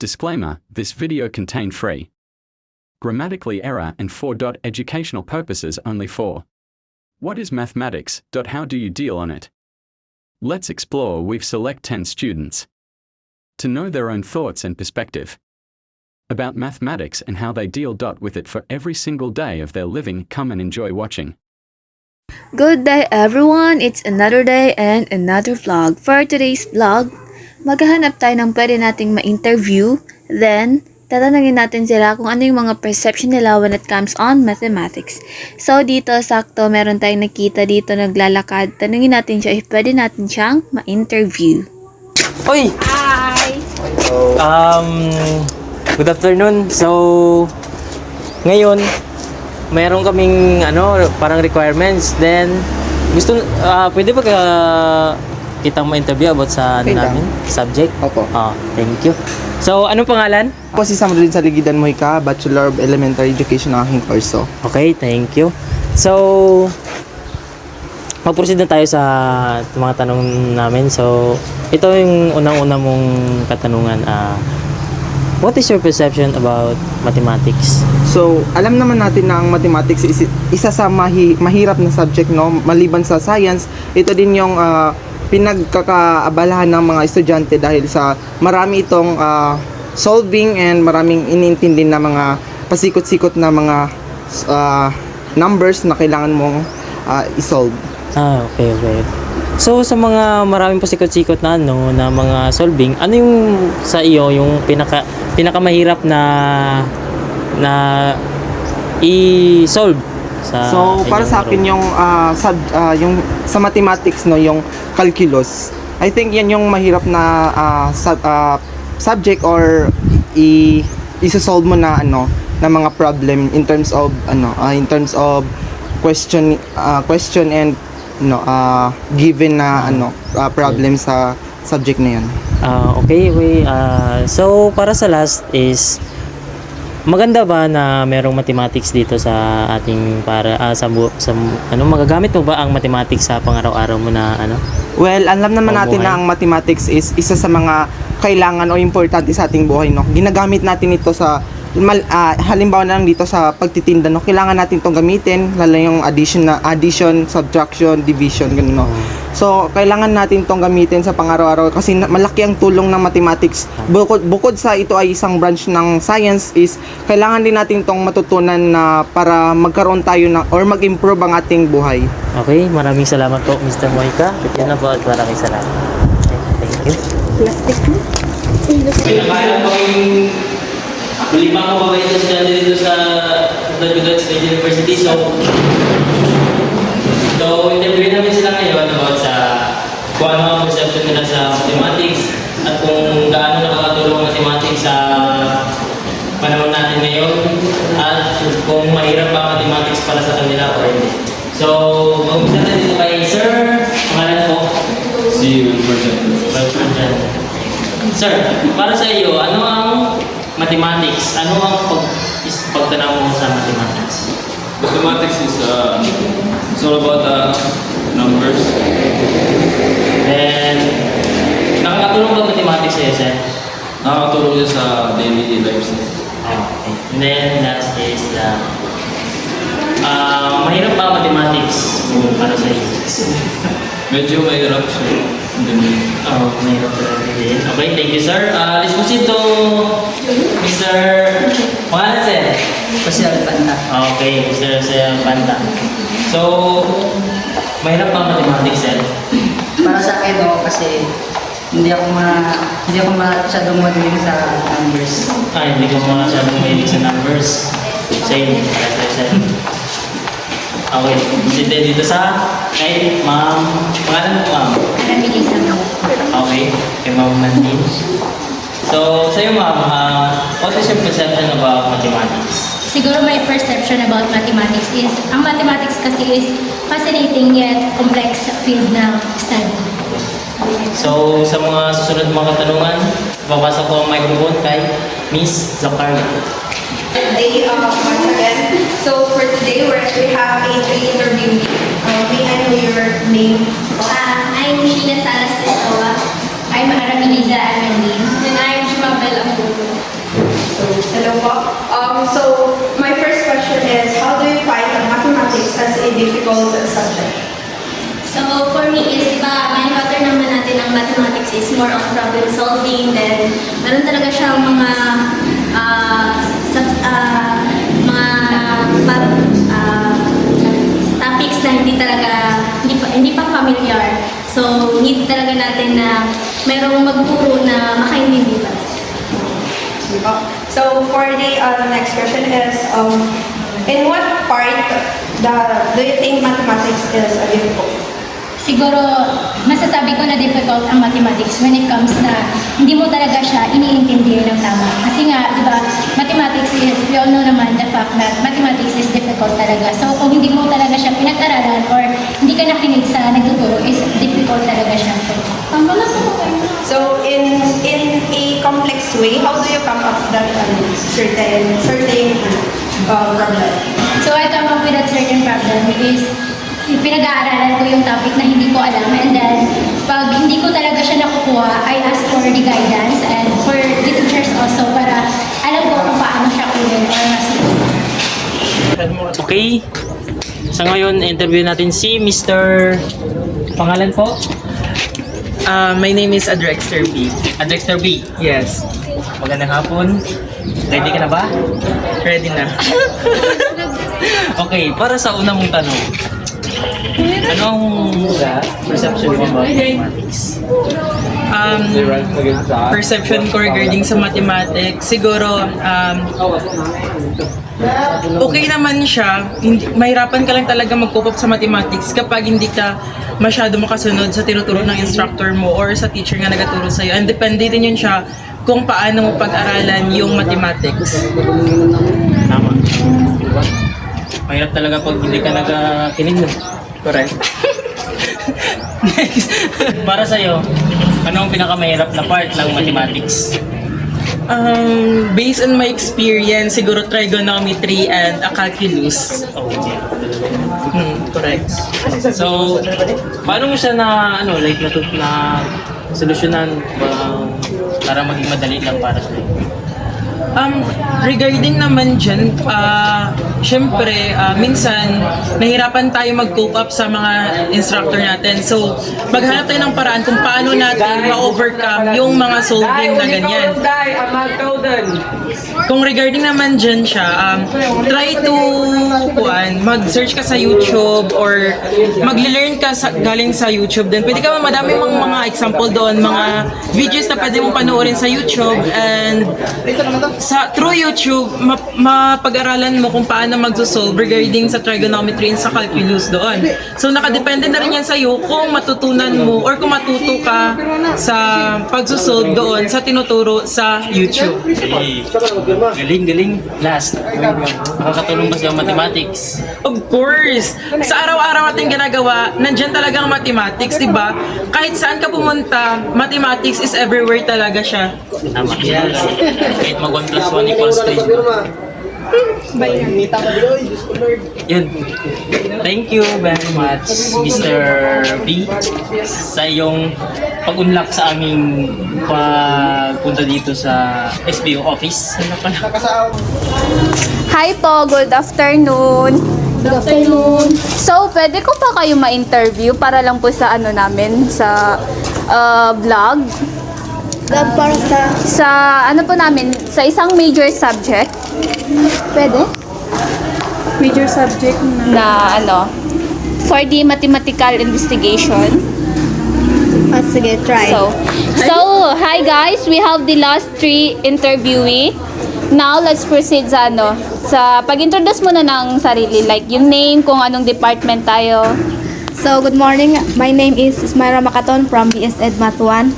Disclaimer, this video contained free grammatically error and for educational purposes only for. What is mathematics? How do you deal on it? Let's explore. We've select 10 students to know their own thoughts and perspective about mathematics and how they deal with it for every single day of their living. Come and enjoy watching. Good day everyone! It's another day and another vlog. For today's vlog, maghahanap tayo ng pwede nating ma-interview. Then, tatanungin natin sila kung ano yung mga perception nila when it comes on mathematics. So, dito sakto meron tayong nakita dito naglalakad. Tanungin natin siya if pwede natin siyang ma-interview. Oy! Hi! Good afternoon. So, ngayon, mayroon kaming parang requirements. Then, pwede ba kitang ma-interview about sa namin? Subject? Opo. Thank you. So, anong pangalan? Ako si Samuel Saligidan Moica, Bachelor of Elementary Education ang aking kurso. Okay, thank you. So, mag-proceed na tayo sa mga tanong namin. So, ito yung unang-una mong katanungan. What is your perception about mathematics? So, alam naman natin na ang mathematics is isa sa mahirap na subject, no? Maliban sa science, ito din yung pinagkakaabalahan ng mga estudyante dahil sa marami itong solving and maraming iniintindi na mga pasikot-sikot na mga numbers na kailangan mong isolve. Okay. So, sa mga maraming pasikot-sikot na na mga solving, ano yung sa iyo yung pinakamahirap na i-solve? So, para sa akin yung sa mathematics, no, yung calculus. I think yan yung mahirap na subject or i-solve mo na na mga problem in terms of question and given na problem sa subject na yan. Okay. So, para sa last is maganda ba na merong mathematics dito sa ating magagamit mo ba ang mathematics sa pang-araw-araw mo na Well, alam naman natin na ang mathematics is isa sa mga kailangan o importante sa ating buhay, no. Ginagamit natin ito sa halimbawa na lang dito sa pagtitinda, no. Kailangan natin itong gamitin, lalo yung addition, subtraction, division, ganun, no. So, kailangan natin itong gamitin sa pang-araw-araw kasi malaki ang tulong ng mathematics. Bukod sa ito ay isang branch ng science, is kailangan din natin itong matutunan na para magkaroon tayo or mag-improve ang ating buhay. Okay, maraming salamat po, Mr. Moica. Yan na po at maraming salamat. Okay, thank you. Plastic mo? Kaya po yung lima ko ba ito sila dito sa Undergraduate State University. So, interview namin sila ngayon about sa kung ano ang perception nila sa mathematics at kung gaano nakakatulong ang mathematics sa panahon natin ngayon at kung mahirap ba ang mathematics para sa kanila o hindi. So, mag-umpisa na dito kay Sir. Pangalan po? Si Wilfred. Sir, para sa iyo, ano ang mathematics? Ano ang pagtanaw mo sa mathematics? Mathematics is it's all about numbers. Then, nakakatulong ba mathematics sa'yo, sir? Nakakatulong siya sa daily lives. Okay. And then, last is mahirap ba mathematics para sa iyo? Medyo mahirap siya. Mahirap talaga din. Okay, thank you, sir. Let's proceed to Mr. Pangalan, sir? Social Panda. Okay, Mr. Panda. So, mahirap ba mathematics, sir? Para sa akin, kasi hindi ako masyadong magaling sa numbers. Hindi ko masyadong mahilig sa numbers. Same. Sir. Okay, proceed dito sa kay Ma'am. Pangalan mo, Ma'am? Ramilisa mo. Okay, kay Ma'am Mandin. So, sa'yo, Ma'am, what is your perception about mathematics? Siguro my perception about mathematics is, ang mathematics kasi is fascinating yet complex field ng study. So, sa mga susunod mga katanungan, papasok ko ang microphone kay Miss Zakarga. Day once again. So for today, we have a pre-interview. May I know your name? I'm Sheila Salas Tesoa. I'm Aramiliza Armendin. And I'm Jumabel Ambuto. is more of problem solving. Then, meron talaga siyang mga topics na hindi pa familiar. So, need talaga natin na merong magturo na makaintindi ba. So for the next question is, in what part do you think mathematics is difficult? Siguro, masasabi ko na difficult ang mathematics when it comes na hindi mo talaga siya iniintindi ng tama. Kasi nga, di ba, mathematics is, we all know naman the fact that mathematics is difficult talaga. So, kung hindi mo talaga siya pinag-aralan or hindi ka nakinig sa nagtuturo, is difficult talaga siya. So in a complex way, how do you come up with that certain problem? So, I come up with that certain problem is pinag-aaralan ko yung topic na hindi ko alam, and then pag hindi ko talaga siya nakukuha, I ask for the guidance and for the teachers also para alam ko kung paano siya kunin or masagot. Okay. Sa ngayon, interview natin si Mr. Pangalan po? My name is Adrexter B. Adrexter B. Yes. Magandang hapon. Ready ka na ba? Ready na. Okay, para sa una mong tanong. Anong perception mo about mathematics? Perception ko regarding sa mathematics, siguro, okay naman siya. Mahirapan ka lang talaga mag-cope up sa mathematics kapag hindi ka masyado makasunod sa tinuturo ng instructor mo or sa teacher nga nagaturo sa'yo. And depende din yun siya kung paano mo pag-aralan yung mathematics. Tama. Mahirap talaga pag hindi ka nagkinig. Correct. Next. Para sa'yo, ano ang pinakamahirap na part ng mathematics? Based on my experience, siguro trigonometry and calculus. Correct. So, paano mo siya na solusyonan para maging madali lang para sa'yo? Regarding naman dyan, syempre, minsan, nahirapan tayo mag-cope up sa mga instructor natin. So, maghanap tayo ng paraan kung paano natin ma-overcome yung mga solving na ganyan. Kung regarding naman dyan siya, try to mag-search ka sa YouTube or mag-learn ka galing sa YouTube din. Pwede ka madami mga example doon, mga videos na pwede mong panoorin sa YouTube, and through YouTube, mapag-aralan mo kung paano mag-solve regarding sa trigonometry and sa calculus doon. So, nakadepende na rin yan sa'yo kung matutunan mo or kung matuto ka sa pag-solve doon sa tinuturo sa YouTube. Galing. Last, makakatulong ba sa mathematics? Of course! Sa araw-araw natin ginagawa, nandyan talaga ang mathematics, di ba? Kahit saan ka pumunta, mathematics is everywhere talaga siya. Tama. Kahit mag 1 plus 1 equals 3. Yun. Thank you very much, Mr. B, sa iyong pag-unlock sa aming pagpunta dito sa SBO office. Hi po, good afternoon. Good afternoon. So, pwede ko pa kayo ma-interview para lang po sa namin, sa vlog? Para Sa po namin, sa isang major subject. Pwede? major subject Na for the mathematical investigation. sige, try. So, hi guys, we have the last 3 interviewee. Now, let's proceed sa sa pag-introduce muna ng sarili, like yung name, kung anong department tayo. So, good morning. My name is Ismaira Makaton from BSED Math 1.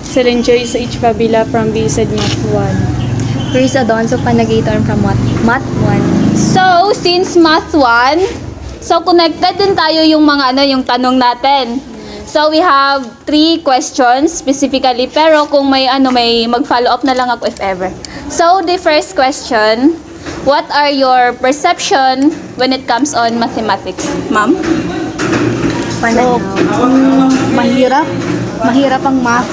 Serenjoy sa H. Pabila from BSED Math 1. Chris Adonso Panagator from Math 1. So, since Math 1, so connected din tayo yung mga yung tanong natin. So, we have 3 questions specifically, pero kung may may mag-follow up na lang ako if ever. So, the first question, what are your perception when it comes on mathematics? Ma'am? Mahirap. Mahirap ang math.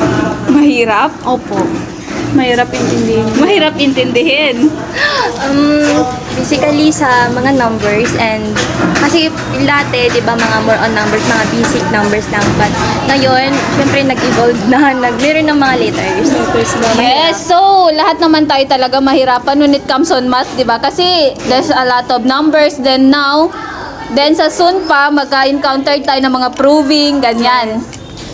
Mahirap? Opo. Mahirap intindihin. Mahirap intindihin. Basically sa mga numbers and kasi dati, di ba, mga more on numbers, mga basic numbers lang. But ngayon, syempre nag-evolve na, meron ng mga letters. Yes, so lahat naman tayo talaga mahirapan when it comes on math, di ba? Kasi there's a lot of numbers, then sa soon pa, magka-encounter tayo ng mga proving, ganyan.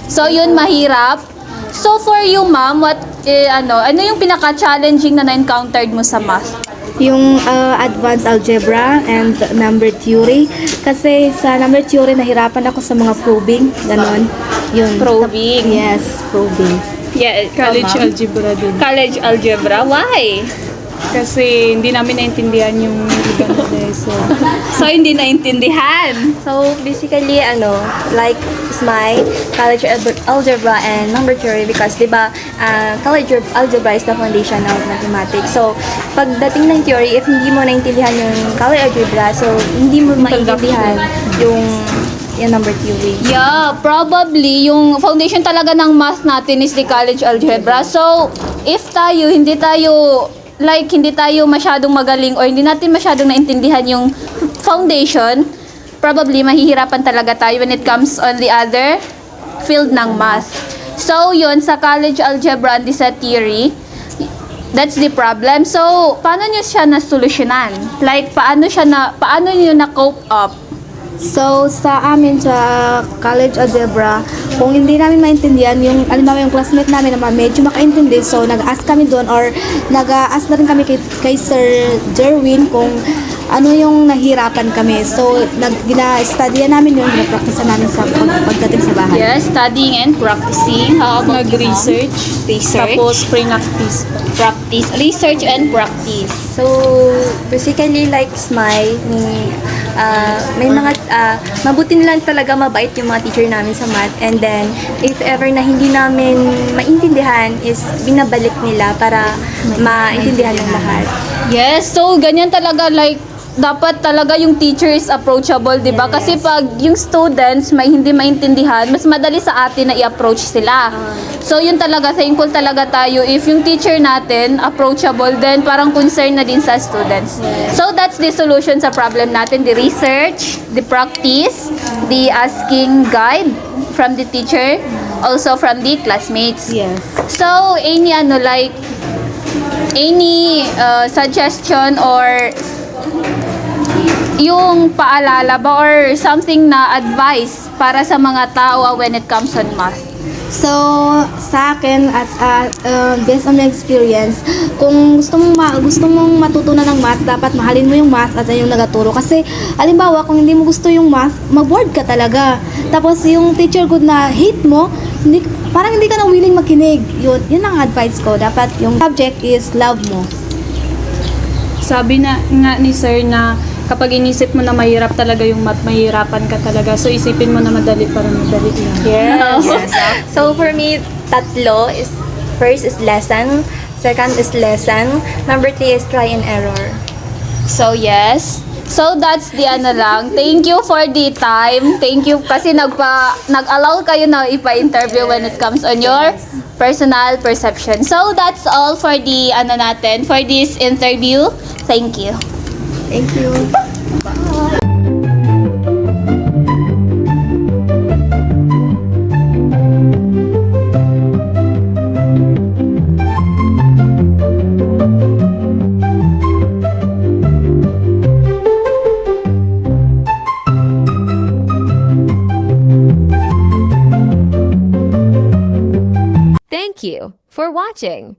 So yun, mahirap. So for you, ma'am, ano yung pinaka-challenging na na-encountered mo sa math? Yung advanced algebra and number theory. Kasi sa number theory, nahirapan ako sa mga proving. Ganon. Yun. Proving. Yes, proving. Yeah, College algebra din. College algebra, why? Kasi hindi namin naintindihan yung ibang lesson. So hindi naintindihan. So, basically, like SMI, college algebra and number theory because, di ba, college algebra is the foundation of mathematics. So, pagdating ng theory, if hindi mo naintindihan yung college algebra, so, hindi mo maintindihan yung number theory. Yeah, probably yung foundation talaga ng math natin is the college algebra. So, if hindi tayo masyadong magaling or hindi natin masyadong naintindihan yung foundation, probably mahihirapan talaga tayo when it comes on the other field ng math. So, yun, sa college algebra and sa theory, that's the problem. So, paano nyo siya nasolusyonan? Like, paano nyo na-cope up? So, sa amin, sa college algebra, kung hindi namin maintindihan, alimbawa yung classmate namin na medyo makaintindi, so nag-ask kami doon or nag-ask na rin kami kay Sir Jerwin kung ano yung nahirapan kami. So, gina-studyan namin yun, gina-practice namin sa pagdating sa bahay. Yes, studying and practicing. How about you, ma'am? Nag-research. Tapos pre-practice. Practice. Research and practice. So, basically, like SMI, may mga, mabuti nilang talaga mabait yung mga teacher namin sa math. And then, if ever na hindi namin maintindihan, is binabalik nila para maintindihan ng lahat. Yes, so ganyan talaga, like, dapat talaga yung teacher is approachable, di ba? Yes. Kasi pag yung students may hindi maintindihan, mas madali sa atin na i-approach sila. So yun talaga, thankful talaga tayo if yung teacher natin approachable, then parang concern na din sa students. So that's the solution sa problem natin, the research, the practice, the asking guide from the teacher, also from the classmates. Yes. So any suggestion or yung paalala ba or something na advice para sa mga tao when it comes on math? So, sa akin, based on my experience, kung gusto mong matutunan ng math, dapat mahalin mo yung math at yung nagaturo. Kasi, alimbawa, kung hindi mo gusto yung math, mag-board ka talaga. Tapos, yung teacher good na hate mo, parang hindi ka na willing makinig. Yun ang advice ko. Dapat yung subject is love mo. Sabi na nga ni Sir na kapag inisip mo na mahirap talaga yung math, mahirapan ka talaga. So, isipin mo na madali para madali lang. Yes. So, for me, tatlo is, first is lesson, second is lesson, number 3 is try and error. So yes. So that's the lang. Thank you for the time. Thank you kasi nag-allow kayo na ipa-interview when it comes on your personal perception. So that's all for the for this interview. Thank you. Thank you. Thank you for watching.